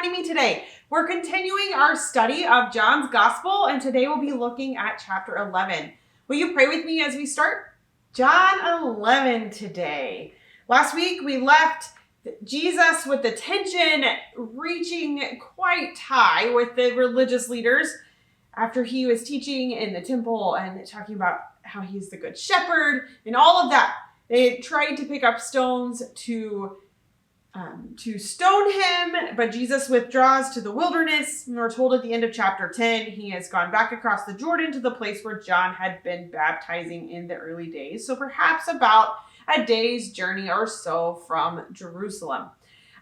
joining me today. We're continuing our study of John's Gospel, and today we'll be looking at chapter 11. Will you pray with me as we start? John 11 today. Last week we left Jesus with the tension reaching quite high with the religious leaders after he was teaching in the temple and talking about how he's the good shepherd and all of that. They tried to pick up stones to stone him, but Jesus withdraws to the wilderness. And we're told at the end of chapter 10, he has gone back across the Jordan to the place where John had been baptizing in the early days. So perhaps about a day's journey or so from Jerusalem.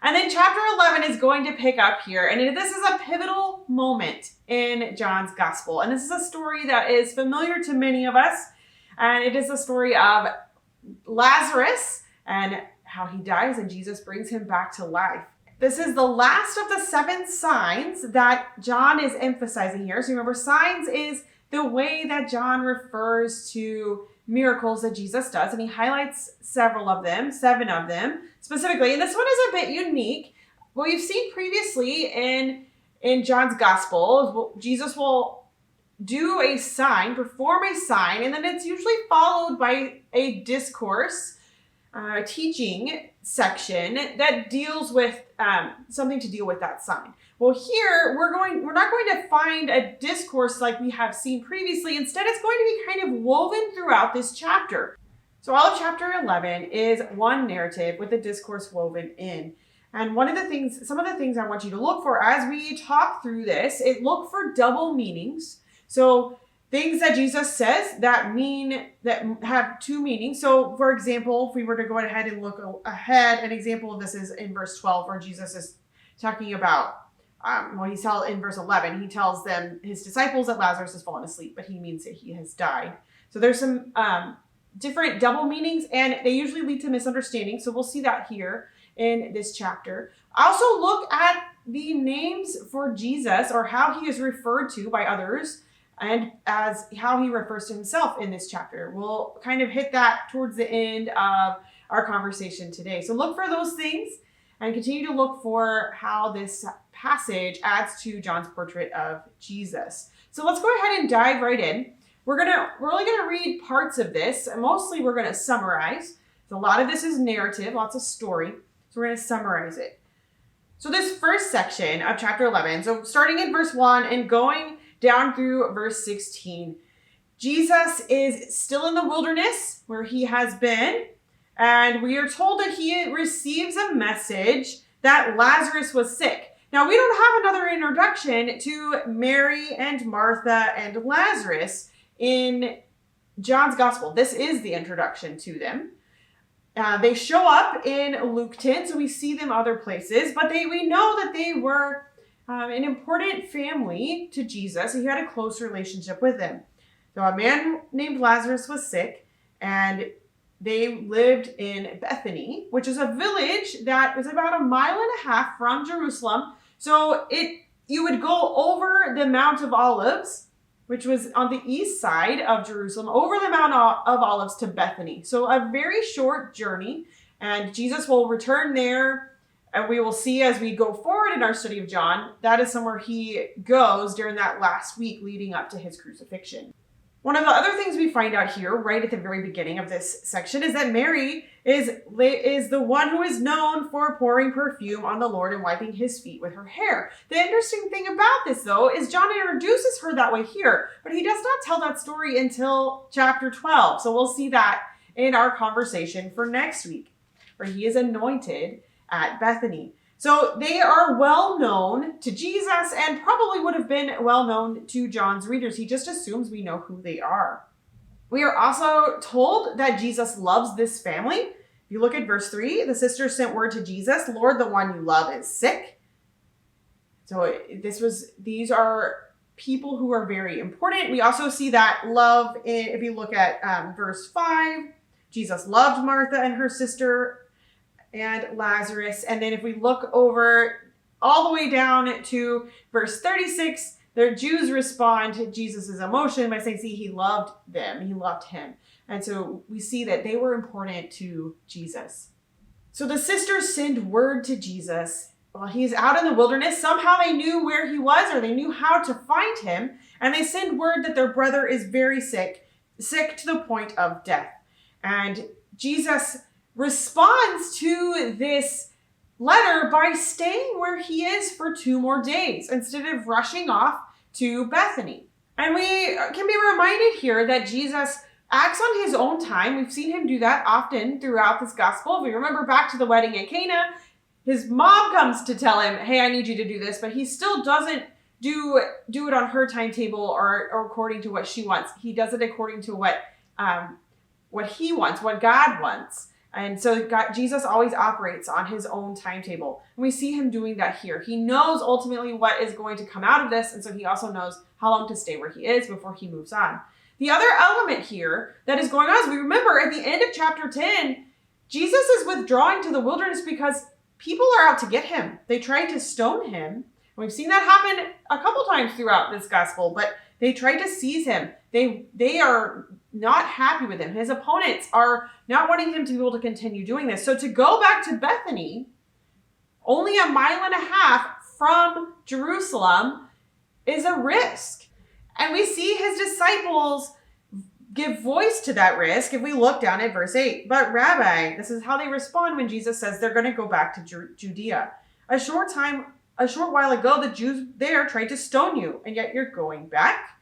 And then chapter 11 is going to pick up here. And this is a pivotal moment in John's gospel. And this is a story that is familiar to many of us. And it is the story of Lazarus and how he dies and Jesus brings him back to life. This is the last of the 7 signs that John is emphasizing here. So remember, signs is the way that John refers to miracles that Jesus does, and he highlights several of them, 7 of them specifically. And this one is a bit unique. What we've seen previously in John's gospel, Jesus will do a sign, perform a sign, and then it's usually followed by a discourse, teaching section that deals with something to deal with that sign. Well, here we're not going to find a discourse like we have seen previously. Instead, it's going to be kind of woven throughout this chapter. So all of chapter 11 is one narrative with a discourse woven in. And some of the things I want you to look for as we talk through this, look for double meanings. So things that Jesus says that have 2 meanings. So for example, if we were to go ahead and look ahead, an example of this is in verse 12, where Jesus is talking about, in verse 11, he tells them, his disciples, that Lazarus has fallen asleep, but he means that he has died. So there's some different double meanings, and they usually lead to misunderstandings. So we'll see that here in this chapter. Also look at the names for Jesus, or how he is referred to by others, and as how he refers to himself in this chapter. We'll kind of hit that towards the end of our conversation today. So look for those things and continue to look for how this passage adds to John's portrait of Jesus. So let's go ahead and dive right in. We're only gonna read parts of this, and mostly we're gonna summarize. So a lot of this is narrative, lots of story. So we're gonna summarize it. So this first section of chapter 11, so starting in verse 1 and going down through verse 16. Jesus is still in the wilderness where he has been, and we are told that he receives a message that Lazarus was sick. Now, we don't have another introduction to Mary and Martha and Lazarus in John's gospel. This is the introduction to them. They show up in Luke 10, so we see them other places, but we know that they were an important family to Jesus. He had a close relationship with them. So a man named Lazarus was sick, and they lived in Bethany, which is a village that was about 1.5 miles from Jerusalem. So you would go over the Mount of Olives, which was on the east side of Jerusalem, over the Mount of Olives to Bethany. So a very short journey, and Jesus will return there. And we will see as we go forward in our study of John, that is somewhere he goes during that last week leading up to his crucifixion. One of the other things we find out here, right at the very beginning of this section, is that Mary is the one who is known for pouring perfume on the Lord and wiping his feet with her hair. The interesting thing about this, though, is John introduces her that way here, but he does not tell that story until chapter 12. So we'll see that in our conversation for next week, where he is anointed at Bethany. So they are well known to Jesus and probably would have been well known to John's readers. He just assumes we know who they are. We are also told that Jesus loves this family. If you look at verse 3, the sisters sent word to Jesus, "Lord, the one you love is sick." So these are people who are very important. We also see that love if you look at verse 5, Jesus loved Martha and her sister and Lazarus. And then if we look over all the way down to verse 36, the Jews respond to Jesus' emotion by saying, see, he loved them. He loved him. And so we see that they were important to Jesus. So the sisters send word to Jesus while he's out in the wilderness, somehow they knew where he was, or they knew how to find him. And they send word that their brother is very sick to the point of death. And Jesus responds to this letter by staying where he is for 2 more days instead of rushing off to Bethany. And we can be reminded here that Jesus acts on his own time. We've seen him do that often throughout this gospel. If we remember back to the wedding at Cana, his mom comes to tell him, hey, I need you to do this, but he still doesn't do it on her timetable or according to what she wants. He does it according to what he wants, what God wants. And so Jesus always operates on his own timetable. And we see him doing that here. He knows ultimately what is going to come out of this. And so he also knows how long to stay where he is before he moves on. The other element here that is going on is we remember at the end of chapter 10, Jesus is withdrawing to the wilderness because people are out to get him. They tried to stone him. We've seen that happen a couple times throughout this gospel, but they tried to seize him. They are not happy with him. His opponents are not wanting him to be able to continue doing this. So to go back to Bethany, only 1.5 miles from Jerusalem, is a risk. And we see his disciples give voice to that risk if we look down at verse 8. But Rabbi, this is how they respond when Jesus says they're going to go back to Judea. A short while ago, the Jews there tried to stone you, and yet you're going back.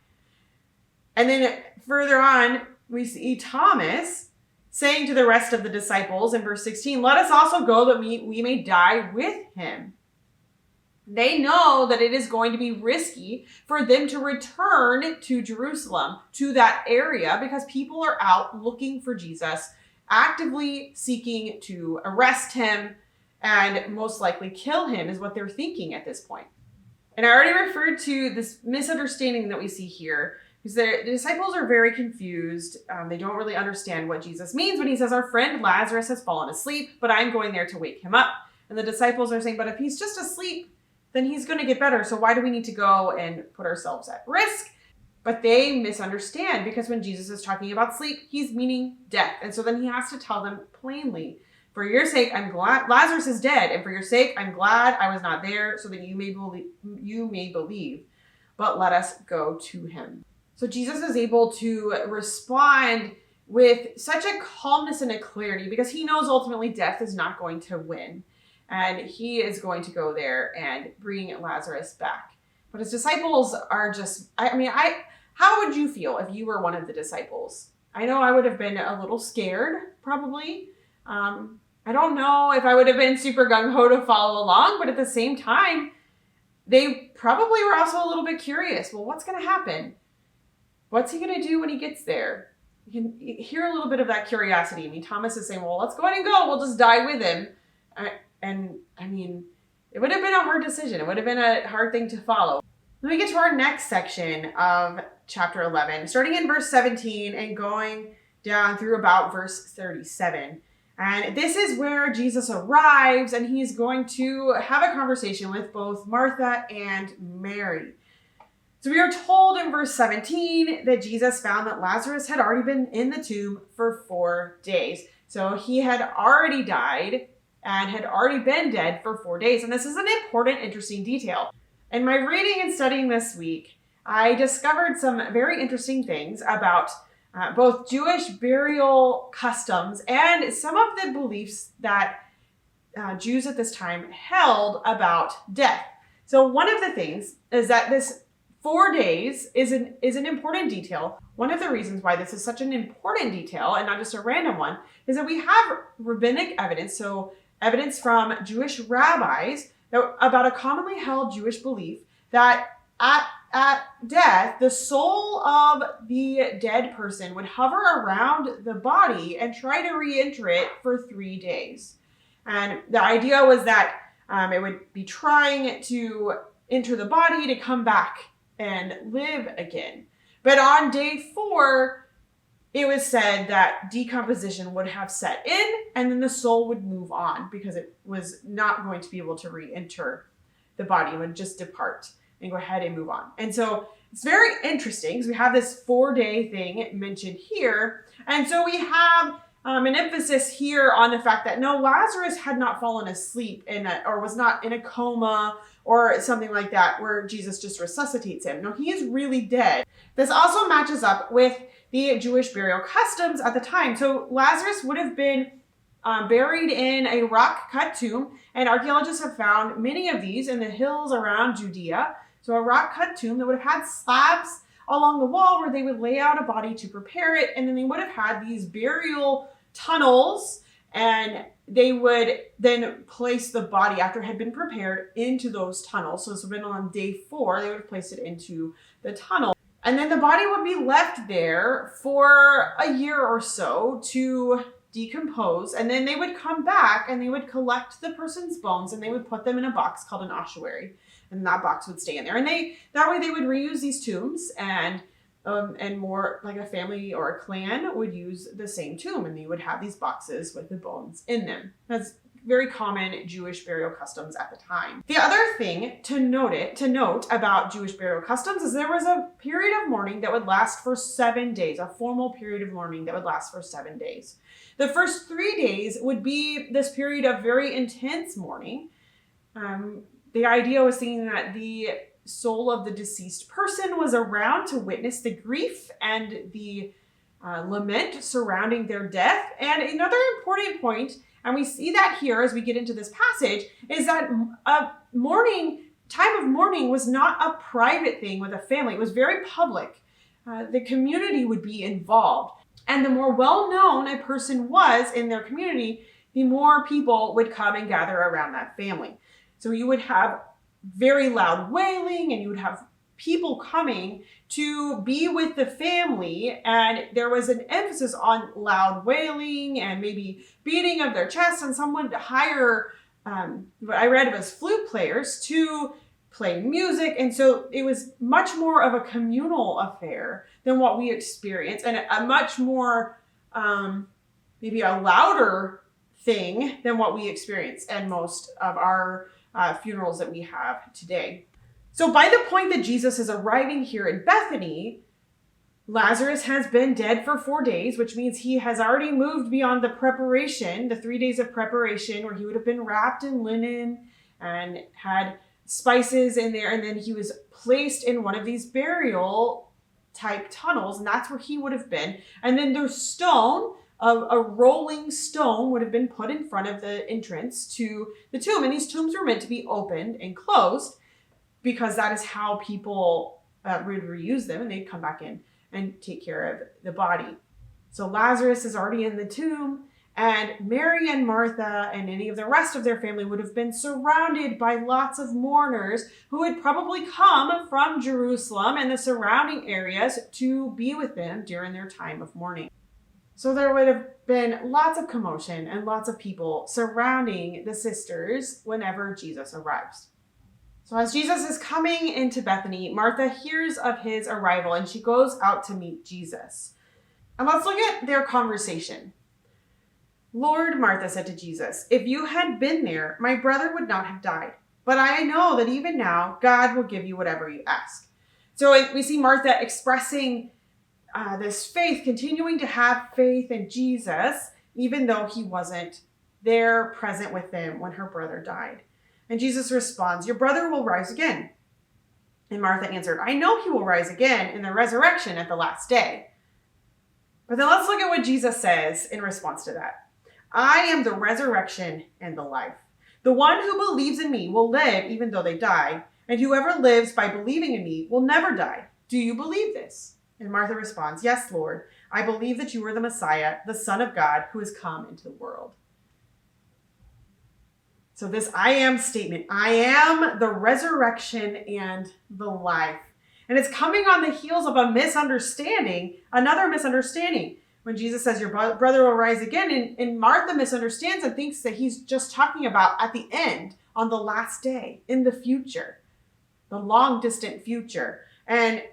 And then further on, we see Thomas saying to the rest of the disciples in verse 16, let us also go that we may die with him. They know that it is going to be risky for them to return to Jerusalem, to that area, because people are out looking for Jesus, actively seeking to arrest him and most likely kill him is what they're thinking at this point. And I already referred to this misunderstanding that we see here, because the disciples are very confused. They don't really understand what Jesus means when he says, our friend Lazarus has fallen asleep, but I'm going there to wake him up. And the disciples are saying, but if he's just asleep, then he's going to get better. So why do we need to go and put ourselves at risk? But they misunderstand, because when Jesus is talking about sleep, he's meaning death. And so then he has to tell them plainly, for your sake, I'm glad Lazarus is dead. And for your sake, I'm glad I was not there, so that you may believe. But let us go to him. So Jesus is able to respond with such a calmness and a clarity, because he knows ultimately death is not going to win. And he is going to go there and bring Lazarus back. But his disciples are just, how would you feel if you were one of the disciples? I know I would have been a little scared, probably. I don't know if I would have been super gung-ho to follow along, but at the same time, they probably were also a little bit curious. Well, what's going to happen? What's he going to do when he gets there? You can hear a little bit of that curiosity. I mean, Thomas is saying, well, let's go ahead and go. We'll just die with him. It would have been a hard decision. It would have been a hard thing to follow. Let me get to our next section of chapter 11, starting in verse 17 and going down through about verse 37. And this is where Jesus arrives, and he's going to have a conversation with both Martha and Mary. So we are told in verse 17 that Jesus found that Lazarus had already been in the tomb for 4 days. So he had already died and had already been dead for 4 days. And this is an important, interesting detail. In my reading and studying this week, I discovered some very interesting things about both Jewish burial customs and some of the beliefs that Jews at this time held about death. So one of the things is that this 4 days is an important detail. One of the reasons why this is such an important detail and not just a random one is that we have rabbinic evidence, so evidence from Jewish rabbis about a commonly held Jewish belief that at death, the soul of the dead person would hover around the body and try to re-enter it for 3 days. And the idea was that it would be trying to enter the body to come back and live again. But on day 4, it was said that decomposition would have set in, and then the soul would move on because it was not going to be able to re-enter the body. It would just depart and go ahead and move on. And so it's very interesting because we have this 4-day thing mentioned here. And so we have an emphasis here on the fact that no, Lazarus had not fallen asleep or was not in a coma or something like that where Jesus just resuscitates him. No, he is really dead. This also matches up with the Jewish burial customs at the time. So Lazarus would have been buried in a rock-cut tomb, and archaeologists have found many of these in the hills around Judea. So a rock-cut tomb that would have had slabs along the wall where they would lay out a body to prepare it, and then they would have had these burial tunnels, and they would then place the body after it had been prepared into those tunnels. So this would have been on day 4, they would have placed it into the tunnel. And then the body would be left there for a year or so to decompose, and then they would come back and they would collect the person's bones and they would put them in a box called an ossuary, and that box would stay in there. And that way they would reuse these tombs, and more like a family or a clan would use the same tomb, and they would have these boxes with the bones in them. That's very common Jewish burial customs at the time. The other thing to note about Jewish burial customs is there was a period of mourning that would last for 7 days, a formal period of mourning that would last for 7 days. The first 3 days would be this period of very intense mourning. The idea was thinking that the soul of the deceased person was around to witness the grief and the lament surrounding their death. And another important point, and we see that here as we get into this passage, is that time of mourning was not a private thing with a family. It was very public. The community would be involved. And the more well-known a person was in their community, the more people would come and gather around that family. So you would have very loud wailing, and you would have people coming to be with the family, and there was an emphasis on loud wailing and maybe beating of their chests, and someone would hire, what I read was flute players to play music. And so it was much more of a communal affair than what we experience, and a much more, maybe a louder thing than what we experience in most of our funerals that we have today. So by the point that Jesus is arriving here in Bethany, Lazarus has been dead for 4 days, which means he has already moved beyond the preparation, the 3 days of preparation where he would have been wrapped in linen and had spices in there. And then he was placed in one of these burial type tunnels, and that's where he would have been. And then the stone, a rolling stone, would have been put in front of the entrance to the tomb. And these tombs were meant to be opened and closed because that is how people would reuse them, and they'd come back in and take care of the body. So Lazarus is already in the tomb, and Mary and Martha and any of the rest of their family would have been surrounded by lots of mourners who had probably come from Jerusalem and the surrounding areas to be with them during their time of mourning. So there would have been lots of commotion and lots of people surrounding the sisters whenever Jesus arrives. So as Jesus is coming into Bethany, Martha hears of his arrival and she goes out to meet Jesus. And let's look at their conversation. "Lord," Martha said to Jesus, "if you had been there, my brother would not have died. But I know that even now, God will give you whatever you ask." So we see Martha expressing this faith, continuing to have faith in Jesus, even though he wasn't there present with them when her brother died. And Jesus responds, "Your brother will rise again." And Martha answered, "I know he will rise again in the resurrection at the last day." But then let's look at what Jesus says in response to that. "I am the resurrection and the life. The one who believes in me will live even though they die, and whoever lives by believing in me will never die. Do you believe this?" And Martha responds, "Yes, Lord, I believe that you are the Messiah, the Son of God, who has come into the world." So this I am statement, I am the resurrection and the life. And it's coming on the heels of a misunderstanding, another misunderstanding. When Jesus says your brother will rise again, and Martha misunderstands and thinks that he's just talking about at the end, on the last day, in the future, the long distant future. And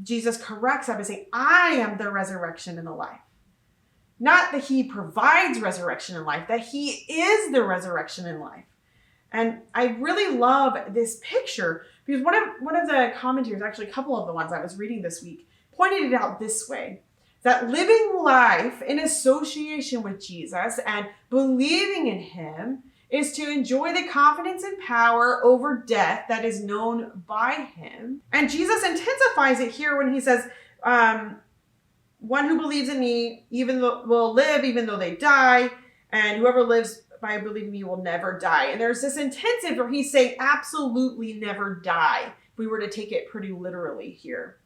Jesus corrects that by saying, "I am the resurrection and the life." Not that he provides resurrection and life, that he is the resurrection and life. And I really love this picture because one of the commentators, actually a couple of the ones I was reading this week, pointed it out this way. That living life in association with Jesus and believing in him is to enjoy the confidence and power over death that is known by him. And Jesus intensifies it here when he says, one who believes in me will live even though they die, and whoever lives by believing me will never die. And there's this intensive where he's saying absolutely never die, if we were to take it pretty literally here.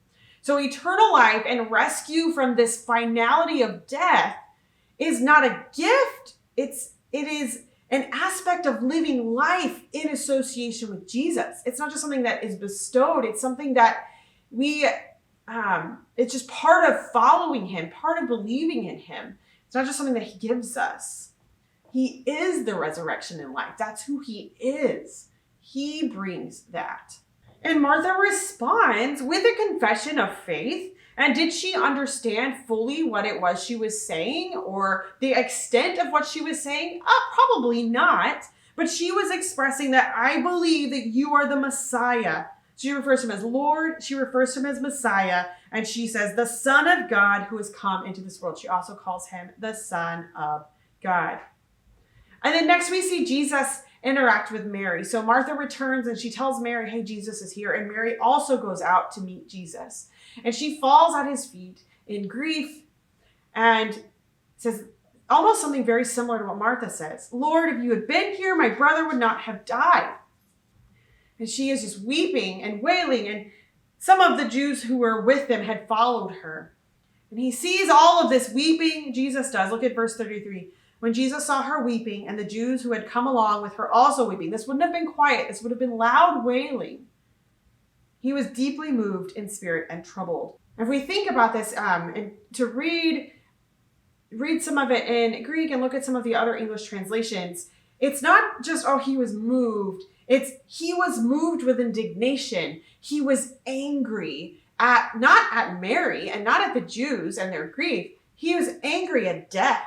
So eternal life and rescue from this finality of death is not a gift. It is an aspect of living life in association with Jesus. It's not just something that is bestowed. It's something that it's just part of following him, part of believing in him. It's not just something that he gives us. He is the resurrection and life. That's who he is. He brings that. And Martha responds with a confession of faith. And did she understand fully what it was she was saying or the extent of what she was saying? Probably not. But she was expressing that I believe that you are the Messiah. She refers to him as Lord. She refers to him as Messiah. And she says, the Son of God who has come into this world. She also calls him the Son of God. And then next we see Jesus interact with Mary. So Martha returns and she tells Mary, hey, Jesus is here. And Mary also goes out to meet Jesus. And she falls at his feet in grief and says almost something very similar to what Martha says. Lord, if you had been here, my brother would not have died. And she is just weeping and wailing. And some of the Jews who were with them had followed her. And he sees all of this weeping. Jesus does. Look at verse 33. When Jesus saw her weeping and the Jews who had come along with her also weeping, this wouldn't have been quiet. This would have been loud wailing. He was deeply moved in spirit and troubled. If we think about this, and to read some of it in Greek and look at some of the other English translations, it's not just, he was moved. It's he was moved with indignation. He was angry not at Mary and not at the Jews and their grief. He was angry at death.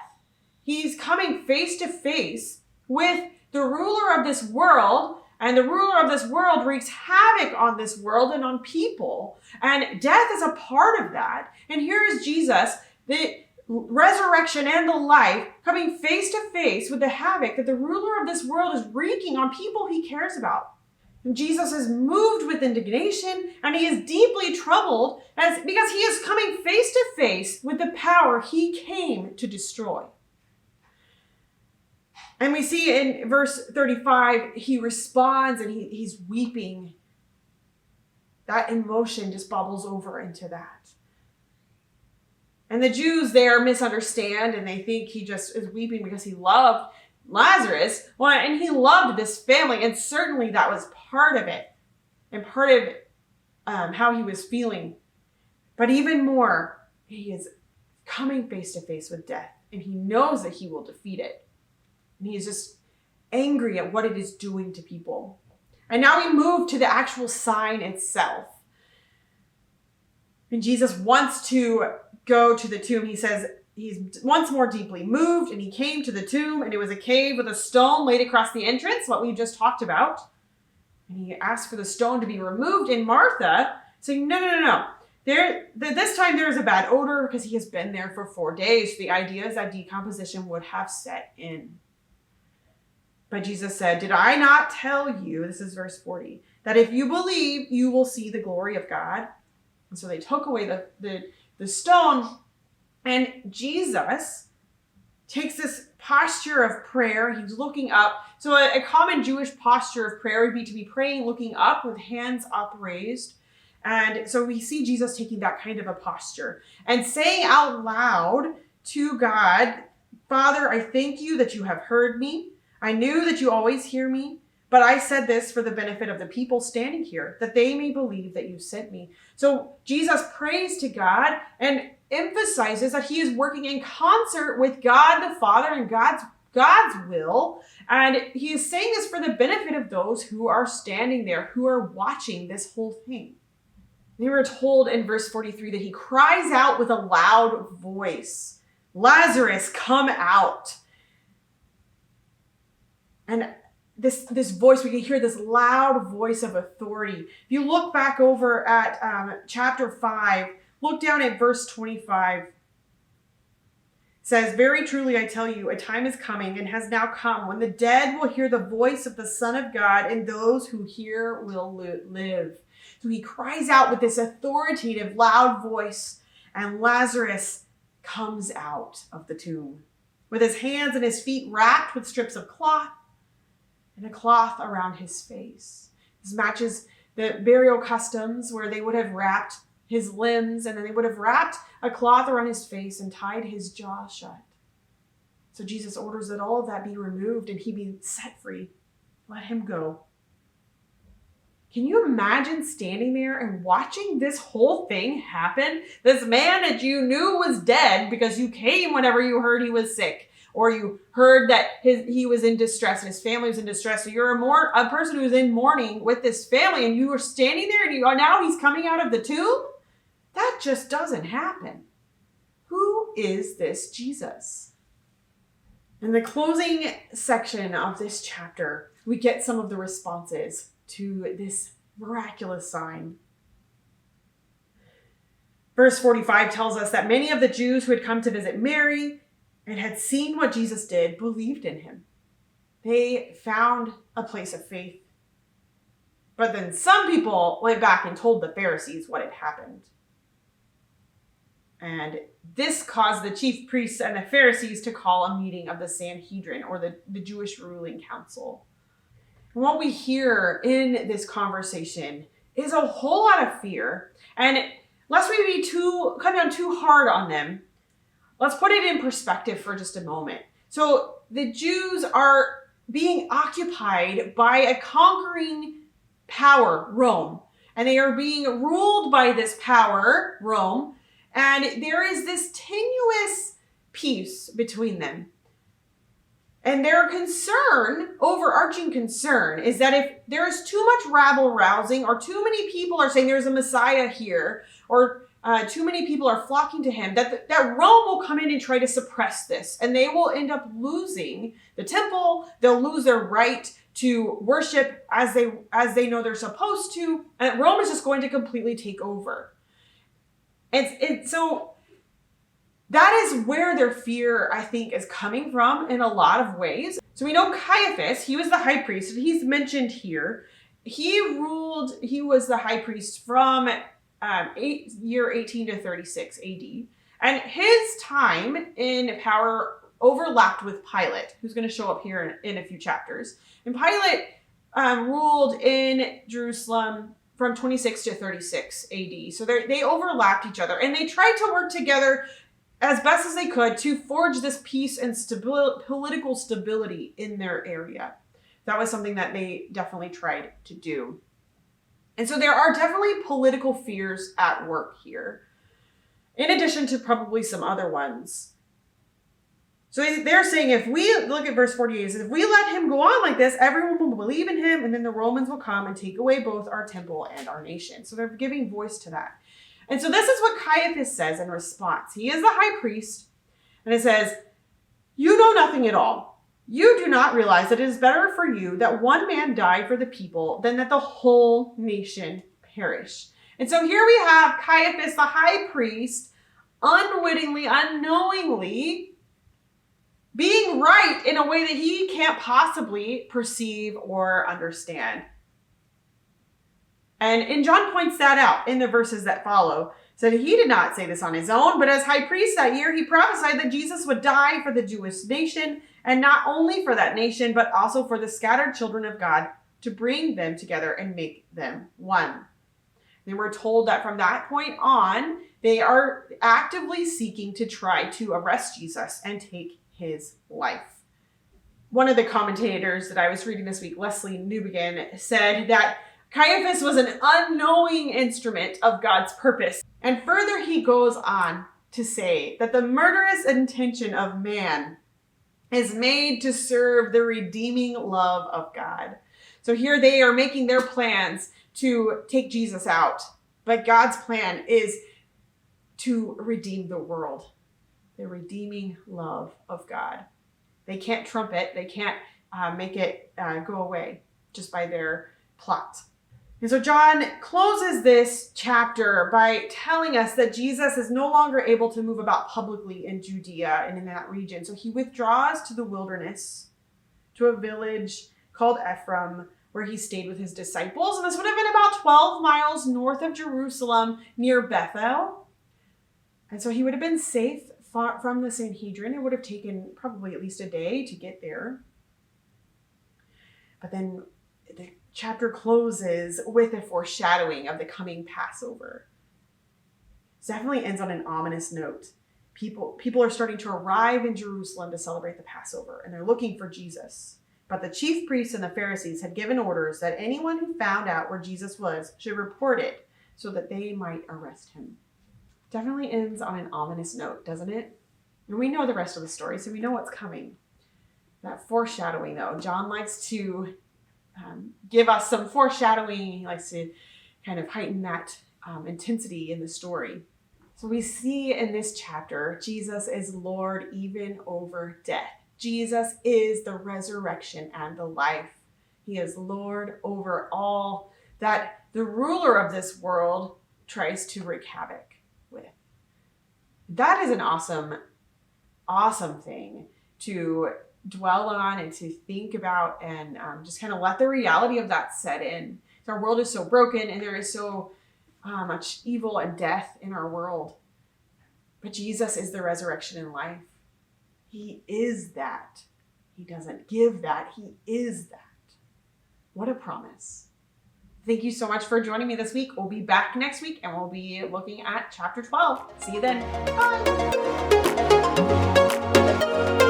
He's coming face to face with the ruler of this world, and the ruler of this world wreaks havoc on this world and on people. And death is a part of that. And here is Jesus, the resurrection and the life, coming face to face with the havoc that the ruler of this world is wreaking on people he cares about. And Jesus is moved with indignation, and he is deeply troubled because he is coming face to face with the power he came to destroy. And we see in verse 35, he responds and he's weeping. That emotion just bubbles over into that. And the Jews there misunderstand and they think he just is weeping because he loved Lazarus. Well, and he loved this family, and certainly that was part of it and part of how he was feeling. But even more, he is coming face to face with death, and he knows that he will defeat it. And he is just angry at what it is doing to people. And now we move to the actual sign itself. And Jesus wants to go to the tomb. He says he's once more deeply moved, and he came to the tomb, and it was a cave with a stone laid across the entrance, what we just talked about. And he asked for the stone to be removed. And Martha saying, no. This time there is a bad odor because he has been there for 4 days. The idea is that decomposition would have set in. But Jesus said, did I not tell you, this is verse 40, that if you believe, you will see the glory of God? And so they took away the stone, and Jesus takes this posture of prayer. He's looking up. So a common Jewish posture of prayer would be to be praying, looking up with hands upraised. And so we see Jesus taking that kind of a posture and saying out loud to God, Father, I thank you that you have heard me. I knew that you always hear me, but I said this for the benefit of the people standing here, that they may believe that you sent me. So Jesus prays to God and emphasizes that he is working in concert with God the Father and God's will. And he is saying this for the benefit of those who are standing there, who are watching this whole thing. We were told in verse 43 that he cries out with a loud voice, Lazarus, come out. And this voice, we can hear this loud voice of authority. If you look back over at chapter 5, look down at verse 25. says, "Very truly I tell you, a time is coming and has now come when the dead will hear the voice of the Son of God, and those who hear will live." So he cries out with this authoritative, loud voice, and Lazarus comes out of the tomb with his hands and his feet wrapped with strips of cloth and a cloth around his face. This matches the burial customs where they would have wrapped his limbs and then they would have wrapped a cloth around his face and tied his jaw shut. So Jesus orders that all of that be removed and he be set free. Let him go. Can you imagine standing there and watching this whole thing happen? This man that you knew was dead because you came whenever you heard he was sick, or you heard that he was in distress and his family was in distress. So you're a person who is in mourning with this family, and you were standing there and now he's coming out of the tomb? That just doesn't happen. Who is this Jesus? In the closing section of this chapter, we get some of the responses to this miraculous sign. Verse 45 tells us that many of the Jews who had come to visit Mary and had seen what Jesus did believed in him. They found a place of faith. But then some people went back and told the Pharisees what had happened. And this caused the chief priests and the Pharisees to call a meeting of the Sanhedrin, or the Jewish ruling council. And what we hear in this conversation is a whole lot of fear. And lest we be come down too hard on them, let's put it in perspective for just a moment. So the Jews are being occupied by a conquering power, Rome. And they are being ruled by this power, Rome. And there is this tenuous peace between them. And their overarching concern, is that if there is too much rabble rousing, or too many people are saying there's a Messiah here, or too many people are flocking to him, that Rome will come in and try to suppress this. And they will end up losing the temple. They'll lose their right to worship as they know they're supposed to. And Rome is just going to completely take over. And so that is where their fear, I think, is coming from in a lot of ways. So we know Caiaphas, he was the high priest, and he's mentioned here. He was the high priest from year 18 to 36 AD. And his time in power overlapped with Pilate, who's going to show up here in a few chapters. And Pilate ruled in Jerusalem from 26 to 36 AD. So they overlapped each other, and they tried to work together as best as they could to forge this peace and political stability in their area. That was something that they definitely tried to do. And so there are definitely political fears at work here, in addition to probably some other ones. So they're saying, if we look at verse 48, it says, if we let him go on like this, everyone will believe in him, and then the Romans will come and take away both our temple and our nation. So they're giving voice to that. And so this is what Caiaphas says in response. He is the high priest, and it says, "You know nothing at all. You do not realize that it is better for you that one man die for the people than that the whole nation perish." And so here we have Caiaphas, the high priest, unwittingly, unknowingly being right in a way that he can't possibly perceive or understand. And John points that out in the verses that follow. So he did not say this on his own, but as high priest that year, he prophesied that Jesus would die for the Jewish nation, and not only for that nation, but also for the scattered children of God, to bring them together and make them one. They were told that from that point on, they are actively seeking to try to arrest Jesus and take his life. One of the commentators that I was reading this week, Lesslie, Newbigin, said that Caiaphas was an unknowing instrument of God's purpose. And further, he goes on to say that the murderous intention of man is made to serve the redeeming love of God. So here they are making their plans to take Jesus out. But God's plan is to redeem the world. The redeeming love of God. They can't trump it. They can't make it go away just by their plot. And so John closes this chapter by telling us that Jesus is no longer able to move about publicly in Judea and in that region. So he withdraws to the wilderness, to a village called Ephraim, where he stayed with his disciples. And this would have been about 12 miles north of Jerusalem, near Bethel. And so he would have been safe from the Sanhedrin. It would have taken probably at least a day to get there. But then the chapter closes with a foreshadowing of the coming Passover. It definitely ends on an ominous note. People are starting to arrive in Jerusalem to celebrate the Passover, and they're looking for Jesus. But the chief priests and the Pharisees had given orders that anyone who found out where Jesus was should report it so that they might arrest him. Definitely ends on an ominous note, doesn't it? And we know the rest of the story, so we know what's coming. That foreshadowing, though, John likes to give us some foreshadowing. He likes to kind of heighten that intensity in the story. So we see in this chapter, Jesus is Lord even over death. Jesus is the resurrection and the life. He is Lord over all that the ruler of this world tries to wreak havoc with. That is an awesome thing to dwell on and to think about, and just kind of let the reality of that set in. Our world is so broken, and there is so much evil and death in our world. But Jesus is the resurrection and life. He is that. He doesn't give that. He is that. What a promise. Thank you so much for joining me this week. We'll be back next week, and we'll be looking at chapter 12. See you then. Bye.